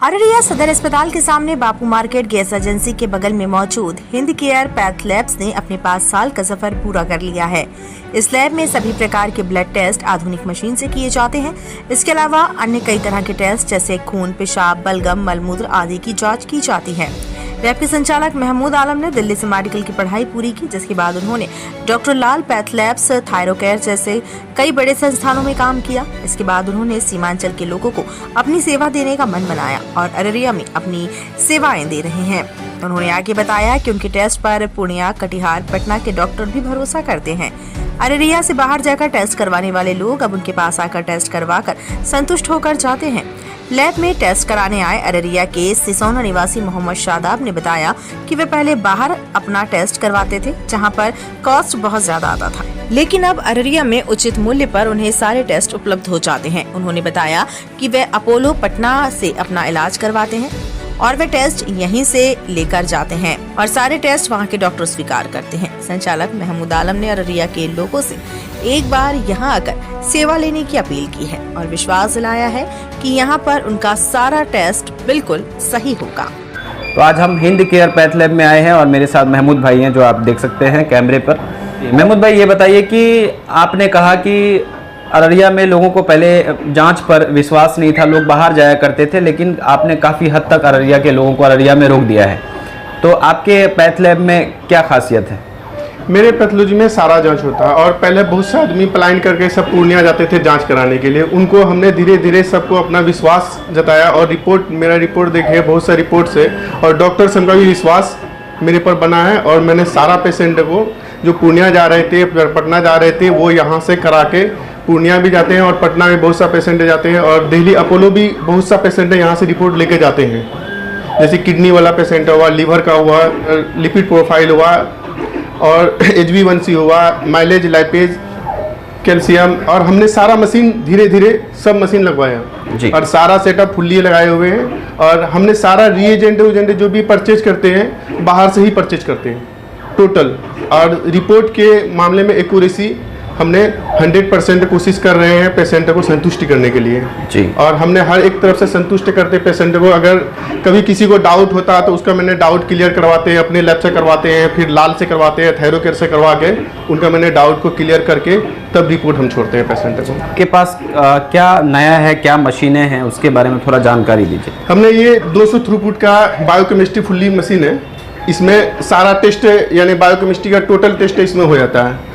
अररिया सदर अस्पताल के सामने बापू मार्केट गैस एजेंसी के बगल में मौजूद हिंद केयर पैथ लैब्स ने अपने 5 साल का सफर पूरा कर लिया है। इस लैब में सभी प्रकार के ब्लड टेस्ट आधुनिक मशीन से किए जाते हैं। इसके अलावा अन्य कई तरह के टेस्ट जैसे खून, पेशाब, बलगम, मलमूत्र आदि की जांच की जाती है। लैब के संचालक महमूद आलम ने दिल्ली से मेडिकल की पढ़ाई पूरी की, जिसके बाद उन्होंने डॉक्टर लाल पैथ लैब्स, थायरोकेयर जैसे कई बड़े संस्थानों में काम किया। इसके बाद उन्होंने सीमांचल के लोगों को अपनी सेवा देने का मन बनाया और अररिया में अपनी सेवाएं दे रहे हैं। उन्होंने आगे बताया कि उनके टेस्ट पर पूर्णिया, कटिहार, पटना के डॉक्टर भी भरोसा करते हैं। अररिया से बाहर जाकर टेस्ट करवाने वाले लोग अब उनके पास आकर टेस्ट करवाकर संतुष्ट होकर जाते हैं। लैब में टेस्ट कराने आए अररिया के सिसौना निवासी मोहम्मद शादाब ने बताया कि वे पहले बाहर अपना टेस्ट करवाते थे, जहां पर कॉस्ट बहुत ज्यादा आता था, लेकिन अब अररिया में उचित मूल्य पर उन्हें सारे टेस्ट उपलब्ध हो जाते हैं। उन्होंने बताया कि वे अपोलो पटना से अपना इलाज करवाते हैं और वे टेस्ट यहीं से लेकर जाते हैं और सारे टेस्ट वहां के डॉक्टर स्वीकार करते हैं। संचालक महमूद आलम ने अररिया के लोगों से एक बार यहां आकर सेवा लेने की अपील की है और विश्वास दिलाया है कि यहां पर उनका सारा टेस्ट बिल्कुल सही होगा। तो आज हम हिंद केयर पैथ लैब में आए हैं और मेरे साथ महमूद भाई हैं, जो आप देख सकते हैं कैमरे पर। महमूद भाई, ये बताइए कि आपने कहा कि अररिया में लोगों को पहले जांच पर विश्वास नहीं था, लोग बाहर जाया करते थे, लेकिन आपने काफ़ी हद तक अररिया के लोगों को अररिया में रोक दिया है। तो आपके पैथ लैब में क्या खासियत है? मेरे पैथोलॉजी में सारा जांच होता है और पहले बहुत से आदमी पलायन करके सब पूर्णिया जाते थे जांच कराने के लिए। उनको हमने धीरे धीरे सबको अपना विश्वास जताया और मेरा रिपोर्ट देखे बहुत सारे रिपोर्ट से और डॉक्टर से का भी विश्वास मेरे पर बना है। और मैंने सारा पेशेंट को जो पूर्णिया जा रहे थे, पटना जा रहे थे, वो यहाँ से करा के पूर्णिया भी जाते हैं और पटना में बहुत सा पेशेंट जाते हैं और दिल्ली अपोलो भी बहुत सा पेशेंट यहाँ से रिपोर्ट लेके जाते हैं। जैसे किडनी वाला पेशेंट हुआ, लीवर का हुआ, लिपिड प्रोफाइल हुआ और HbA1c हुआ, माइलेज, लाइपेज, कैल्शियम, और हमने सारा मशीन धीरे धीरे सब मशीन लगवाया और सारा सेटअप फुल्ली लगाए हुए हैं। और हमने सारा रिएजेंट जो भी परचेज करते हैं बाहर से ही परचेज करते हैं टोटल। और रिपोर्ट के मामले में एक्यूरेसी हमने 100% कोशिश कर रहे हैं पेशेंट को संतुष्टि करने के लिए जी। और हमने हर एक तरफ से संतुष्ट करते पेशेंट को। अगर कभी किसी को डाउट होता है तो उसका मैंने डाउट क्लियर करवाते हैं, अपने लैब से करवाते हैं, फिर लाल से करवाते हैं, थायरोकेयर से करवा के उनका मैंने डाउट को क्लियर करके तब रिपोर्ट हम छोड़ते हैं पेशेंट को। आपके पास क्या नया है, क्या मशीनें हैं, उसके बारे में थोड़ा जानकारी दीजिए। हमने ये 200 थ्रूपुट का बायोकेमिस्ट्री फुल्ली मशीन है। इसमें सारा टेस्ट यानी बायोकेमिस्ट्री का टोटल टेस्ट इसमें हो जाता है।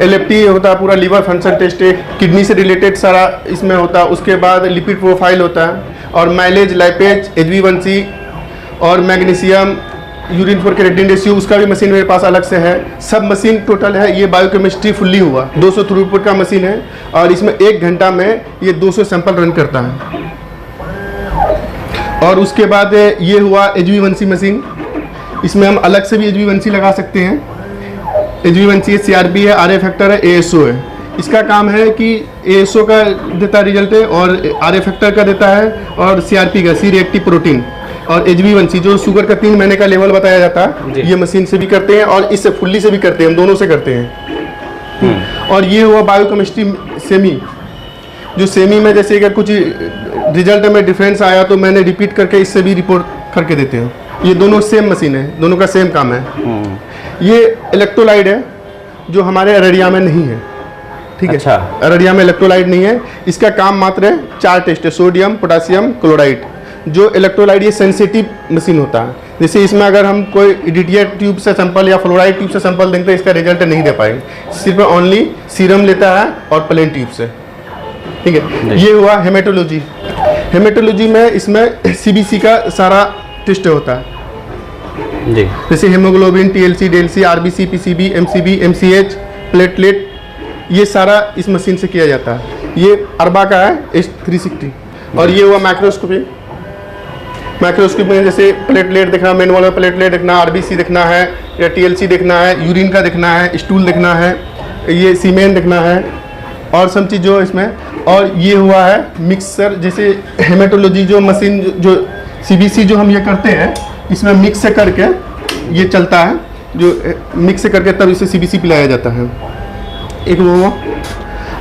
LFT होता है, पूरा लीवर फंक्शन टेस्ट है, किडनी से रिलेटेड सारा इसमें होता है। उसके बाद लिपिड प्रोफाइल होता है और माइलेज, लाइपेज, HbA1c और magnesium, urine for creatinine ratio, उसका भी मशीन मेरे पास अलग से है। सब मशीन टोटल है। ये बायोकेमिस्ट्री फुल्ली हुआ 200 थ्रूपुट का मशीन है और इसमें 1 घंटा में ये 200 सैंपल रन करता है। और उसके बाद ये हुआ HbA1c मशीन। इसमें हम अलग से भी HbA1c लगा सकते हैं। HbA1c CRP है, RA फैक्टर है, ASO है। इसका काम है कि ASO का देता है रिजल्ट है और RA फैक्टर का देता है और CRP का, सी रिएक्टिव प्रोटीन, और HbA1c जो शुगर का 3 महीने का लेवल बताया जाता है, ये मशीन से भी करते हैं और इससे फुल्ली से भी करते हैं, हम दोनों से करते हैं। और ये हुआ बायोकेमिस्ट्री सेमी, जो सेमी में जैसे अगर कुछ रिजल्ट में डिफरेंस आया तो मैंने रिपीट करके इससे भी रिपोर्ट करके देते हैं। ये दोनों सेम मशीन है, दोनों का सेम काम है। ये इलेक्ट्रोलाइट है जो हमारे अररिया में नहीं है, ठीक है। अच्छा। अररिया में इलेक्ट्रोलाइट नहीं है। इसका काम मात्र 4 टेस्ट है, सोडियम, पोटासियम, क्लोराइड। जो इलेक्ट्रोलाइट ये सेंसिटिव मशीन होता है। जैसे इसमें अगर हम कोई इडिटिया ट्यूब से सैंपल या फ्लोराइड ट्यूब से सैंपल देंगे तो इसका रिजल्ट नहीं दे पाएंगे। सिर्फ ओनली सीरम लेता है और प्लेन ट्यूब से, ठीक है। ये हुआ हेमेटोलॉजी। हेमेटोलॉजी में इसमें CBC का सारा टेस्ट होता है जी। जैसे haemoglobin, TLC, DLC, RBC, PCB, MCB, MCH, platelet, ये सारा इस मशीन से किया जाता है। ये अरबा का है H360। और ये हुआ माइक्रोस्कोपी। माइक्रोस्कोपी में जैसे प्लेटलेट देखना, मेन वाला प्लेटलेट देखना, RBC देखना है या TLC देखना है, यूरिन का देखना है, स्टूल देखना है, ये सीमेन देखना है और सब चीज़ जो इसमें। और ये हुआ है मिक्सर। जैसे हेमेटोलॉजी जो मशीन जो CBC जो हम ये करते हैं, इसमें मिक्स से करके ये चलता है, जो मिक्स से करके तब इसे CBC पिलाया जाता है। एक वो।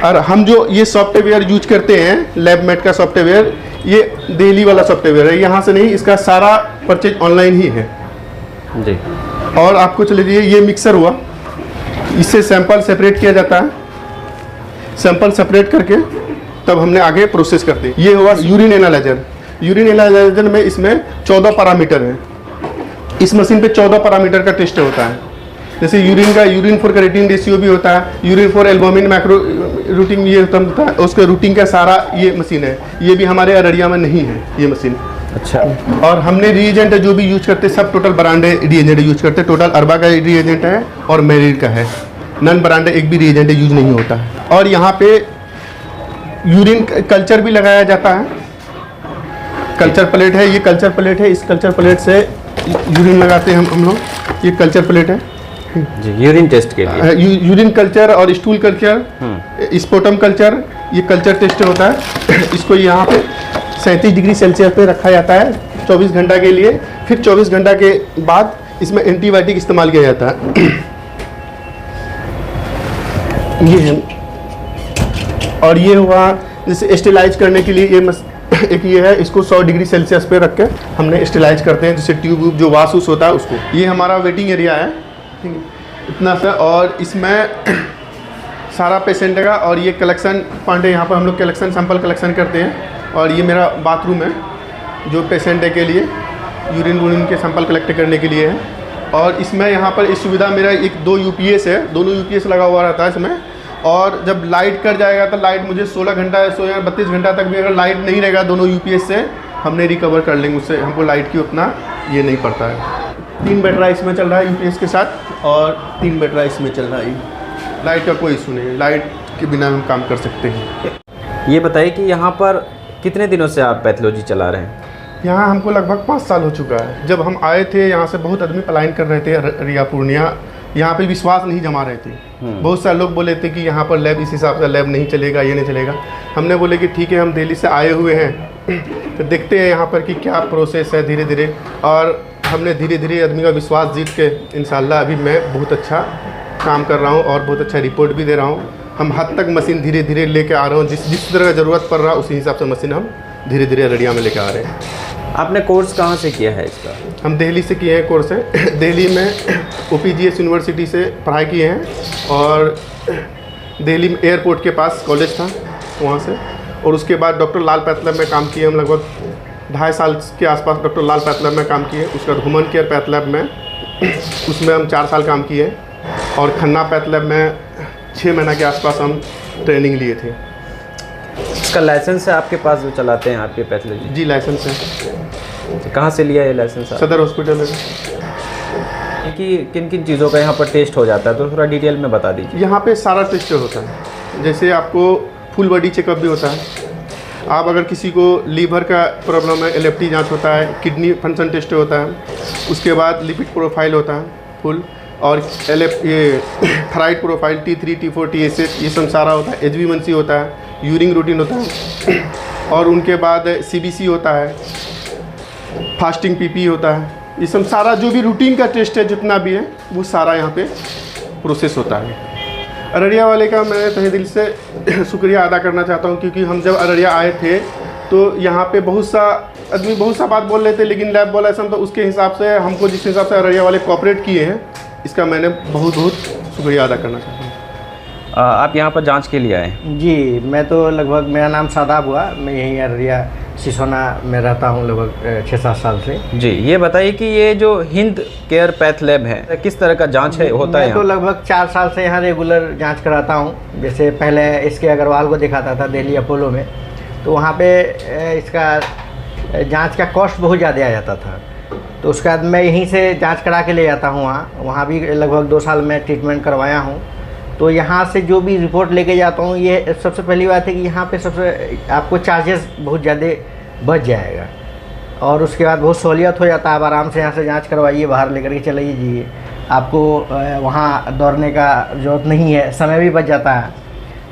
और हम जो ये सॉफ्टवेयर यूज करते हैं, लैबमेट का सॉफ्टवेयर, ये दिल्ली वाला सॉफ्टवेयर है, यहाँ से नहीं, इसका सारा परचेज ऑनलाइन ही है जी। और आपको चले जाइए, ये मिक्सर हुआ, इससे सैंपल सेपरेट किया जाता है, सैंपल सेपरेट करके तब हमने आगे प्रोसेस करते हैं। ये हुआ यूरिन एनालाइजर। यूरिन एनालाइजर में इसमें 14 पैरामीटर है। इस मशीन पे 14 पैरामीटर का टेस्ट होता है। जैसे यूरिन फॉर क्रिएटिनिन रेशियो भी होता है, urine for albumin macro routine ये होता है, उसके रूटीन का सारा ये मशीन है। ये भी हमारे अररिया में नहीं है ये मशीन। अच्छा। और हमने रिएजेंट जो भी यूज करते सब टोटल ब्रांडेड रिएजेंट यूज करते, टोटल अरबा का रिएजेंट है और मेरिट का है, नॉन ब्रांडेड एक भी रिएजेंट यूज नहीं होता है। और यहाँ पे यूरिन कल्चर भी लगाया जाता है, कल्चर प्लेट है, ये कल्चर प्लेट है, इस कल्चर प्लेट से यूरिन लगाते हैं हम लोग, ये कल्चर प्लेट है जी, यूरिन टेस्ट के लिए। यूरिन कल्चर और स्टूल कल्चर, स्पोटम कल्चर, ये कल्चर टेस्ट होता है। इसको यहाँ पे 37 डिग्री सेल्सियस पे रखा जाता है 24 घंटा के लिए। फिर 24 घंटा के बाद इसमें एंटीबायोटिक इस्तेमाल किया जाता है। ये है। और ये हुआ जैसे स्टेलाइज करने के लिए एक ये है, इसको 100 डिग्री सेल्सियस पे रख के हमने स्टेलाइज करते हैं, जैसे ट्यूब जो वासूस होता है उसको। ये हमारा वेटिंग एरिया है, ठीक है, इतना सा। और इसमें सारा पेशेंट का, और ये कलेक्शन पॉइंट है, यहाँ पर हम लोग कलेक्शन सैंपल कलेक्शन करते हैं। और ये मेरा बाथरूम है जो पेशेंट के लिए यूरिन के सैंपल कलेक्ट करने के लिए है। और इसमें यहाँ पर इस सुविधा मेरा 2 यूपीएस है, दोनों यूपीएस लगा हुआ रहता है इसमें। और जब लाइट कट जाएगा तो लाइट मुझे 16 घंटा या 32 घंटा तक भी अगर लाइट नहीं रहेगा दोनों यूपीएस से हमने रिकवर कर लेंगे, उससे हमको लाइट की उतना ये नहीं पड़ता है। 3 बैटरा इसमें चल रहा है यूपीएस के साथ, और 3 बैटरा इसमें चल रहा है। लाइट का कोई इशू नहीं है, लाइट के बिना हम काम कर सकते हैं। ये बताइए कि यहाँ पर कितने दिनों से आप पैथोलॉजी चला रहे हैं? यहाँ हमको लगभग 5 साल हो चुका है। जब हम आए थे यहाँ से बहुत आदमी पलायन कर रहे थे अररिया पूर्णिया, यहाँ पे विश्वास नहीं जमा रहे थे। बहुत सारे लोग बोले थे कि यहाँ पर लैब इस हिसाब से लैब नहीं चलेगा, ये नहीं चलेगा। हमने बोले कि ठीक है, हम दिल्ली से आए हुए हैं तो देखते हैं यहाँ पर कि क्या प्रोसेस है धीरे धीरे। और हमने धीरे धीरे आदमी का विश्वास जीत के इंशाल्लाह अभी मैं बहुत अच्छा काम कर रहा हूँ और बहुत अच्छा रिपोर्ट भी दे रहा हूँ। हम हद तक मशीन धीरे धीरे लेके आ रहे हूँ, जिस तरह का ज़रूरत पड़ रहा है उसी हिसाब से मशीन हम धीरे धीरे अररिया में लेके आ रहे हैं। आपने कोर्स कहाँ से किया है इसका? हम दिल्ली से किए हैं कोर्स है, दिल्ली में OPGS यूनिवर्सिटी से पढ़ाई किए हैं। और दिल्ली में एयरपोर्ट के पास कॉलेज था वहाँ से। और उसके बाद डॉक्टर लाल पैथ लैब में काम किए हम, लगभग 2.5 साल के आसपास डॉक्टर लाल पैथ लैब में काम किए। उसके बाद ह्यूमन केयर पैथ लैब में उसमें हम 4 साल काम किए। और खन्ना पैथ लैब में 6 महीना के आसपास हम ट्रेनिंग लिए थे। इसका लाइसेंस है आपके पास जो चलाते हैं आपके पैथोलॉजी? जी लाइसेंस है। कहाँ से लिया ये लाइसेंस? सदर हॉस्पिटल है। कि किन किन चीज़ों का यहाँ पर टेस्ट हो जाता है तो थोड़ा डिटेल में बता दीजिए। यहाँ पे सारा टेस्ट होता है, जैसे आपको फुल बॉडी चेकअप भी होता है। आप अगर किसी को लीवर का प्रॉब्लम है, LFT जांच होता है, किडनी फंक्शन टेस्ट होता है, उसके बाद लिपिड प्रोफाइल होता है फुल, और ये thyroid profile T3 T4 TSH ये सब सारा होता है। HbA1c होता है, यूरिन रूटीन होता है, और उनके बाद CBC होता है, फास्टिंग PP होता है। ये सब सारा जो भी रूटीन का टेस्ट है जितना भी है वो सारा यहाँ पे प्रोसेस होता है। अररिया वाले का मैं तहे दिल से शुक्रिया अदा करना चाहता हूँ, क्योंकि हम जब अररिया आए थे तो यहाँ पे बहुत सा आदमी बहुत सा बात बोल रहे थे, लेकिन लैब वाला ऐसा, तो उसके हिसाब से हमको जिस हिसाब से अररिया वाले कोऑपरेट किए हैं इसका मैंने बहुत बहुत शुक्रिया अदा करना चाहता हूँ। आप यहाँ पर जांच के लिए आए? जी, मैं तो लगभग, मेरा नाम शादाब हुआ, मैं यहीं अररिया सिसोना में रहता हूँ लगभग 6-7 साल से। जी, ये बताइए कि ये जो हिंद केयर पैथ लैब है किस तरह का जांच है होता है? मैं तो लगभग 4 साल से यहाँ रेगुलर जांच कराता हूँ। जैसे पहले इसके अग्रवाल को दिखाता था दिल्ली अपोलो में, तो वहाँ पे इसका जांच का कॉस्ट बहुत ज़्यादा आ जाता था, तो उसके बाद मैं यहीं से जांच करा के ले जाता हूँ वहाँ भी लगभग 2 साल में ट्रीटमेंट करवाया हूँ। तो यहाँ से जो भी रिपोर्ट लेके जाता हूँ, ये सबसे पहली बात है कि यहाँ पे सबसे आपको चार्जेस बहुत ज़्यादा बच जाएगा, और उसके बाद बहुत सहूलियत हो जाता है। आप आराम से यहाँ से जांच करवाइए, बाहर लेकर के चले जाइए, आपको वहाँ दौड़ने का ज़रूरत नहीं है, समय भी बच जाता है।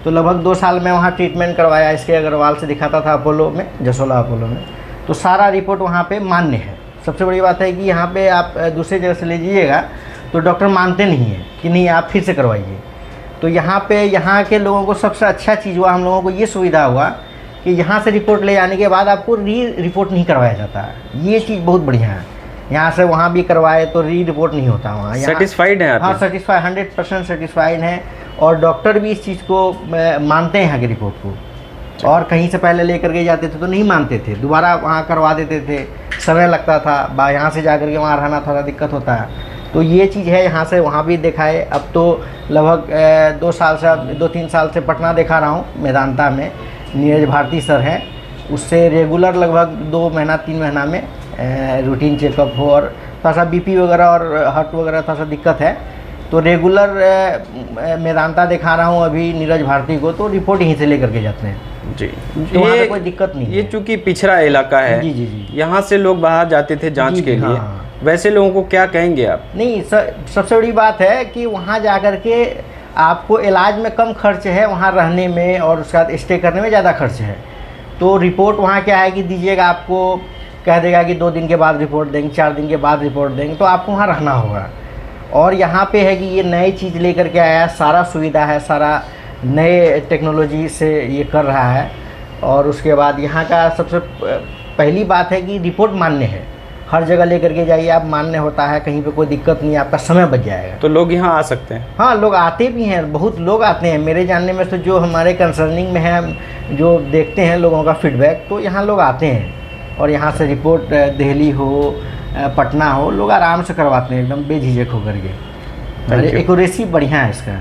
तो लगभग 2 साल में वहाँ ट्रीटमेंट करवाया, इसके अग्रवाल से दिखाता था अपोलो में, जसोला अपोलो में, तो सारा रिपोर्ट वहाँ पर मान्य है। सबसे बड़ी बात है कि यहाँ पर आप दूसरे जगह से ले जाइएगा तो डॉक्टर मानते नहीं हैं कि नहीं आप फिर से करवाइए। तो यहाँ पे यहाँ के लोगों को सबसे अच्छा चीज़ हुआ, हम लोगों को ये सुविधा हुआ कि यहाँ से रिपोर्ट ले जाने के बाद आपको रिपोर्ट नहीं करवाया जाता है। ये चीज़ बहुत बढ़िया है। यहाँ से वहाँ भी करवाए तो रिपोर्ट नहीं होता वहाँ। सेटिस्फाइड है आप? हाँ, सेटिस्फाइड, 100% सेटिस्फाइड हैं। और डॉक्टर भी इस चीज़ को मानते हैं यहाँ की रिपोर्ट को। और कहीं से पहले लेकर के जाते थे तो नहीं मानते थे, दोबारा वहाँ करवा देते थे, समय लगता था, यहाँ से जाकर के वहाँ रहना थोड़ा दिक्कत होता है। तो ये चीज़ है, यहाँ से वहाँ भी दिखाए। अब तो लगभग 2-3 साल से पटना दिखा रहा हूँ, मेदांता में नीरज भारती सर हैं, उससे रेगुलर लगभग 2 महीना 3 महीना में रूटीन चेकअप हो। और थोड़ा सा बीपी वगैरह और हार्ट वगैरह थोड़ा सा दिक्कत है तो रेगुलर मेदांता दिखा रहा हूँ अभी नीरज भारती को, तो रिपोर्ट यहीं से लेकर के जाते हैं जी। तो वहाँ पे कोई दिक्कत नहीं ये है। चूंकि पिछड़ा इलाका है, जी जी जी, यहाँ से लोग बाहर जाते थे जांच जी, के लिए, हाँ। वैसे लोगों को क्या कहेंगे आप? नहीं सबसे बड़ी बात है कि वहाँ जाकर के आपको इलाज में कम खर्च है, वहाँ रहने में और उसके बाद स्टे करने में ज़्यादा खर्च है। तो रिपोर्ट वहाँ क्या है कि दीजिएगा, आपको कह देगा कि 2 दिन के बाद रिपोर्ट देंगे, 4 दिन के बाद रिपोर्ट देंगे, तो आपको वहाँ रहना होगा। और यहाँ पे है कि ये नई चीज़ लेकर के आया है, सारा सुविधा है, सारा नए टेक्नोलॉजी से ये कर रहा है। और उसके बाद यहाँ का सबसे पहली बात है कि रिपोर्ट मान्य है, हर जगह लेकर के जाइए आप, मान्य होता है, कहीं पे कोई दिक्कत नहीं, आपका समय बच जाएगा। तो लोग यहाँ आ सकते हैं? हाँ, लोग आते भी हैं, बहुत लोग आते हैं मेरे जानने में। तो जो हमारे कंसर्निंग में है, जो देखते हैं लोगों का फीडबैक, तो यहाँ लोग आते हैं और यहाँ से रिपोर्ट दिल्ली हो पटना हो, लोग आराम से करवाते हैं एकदम बेझिझक होकर के। एक्यूरेसी बढ़िया है इसका।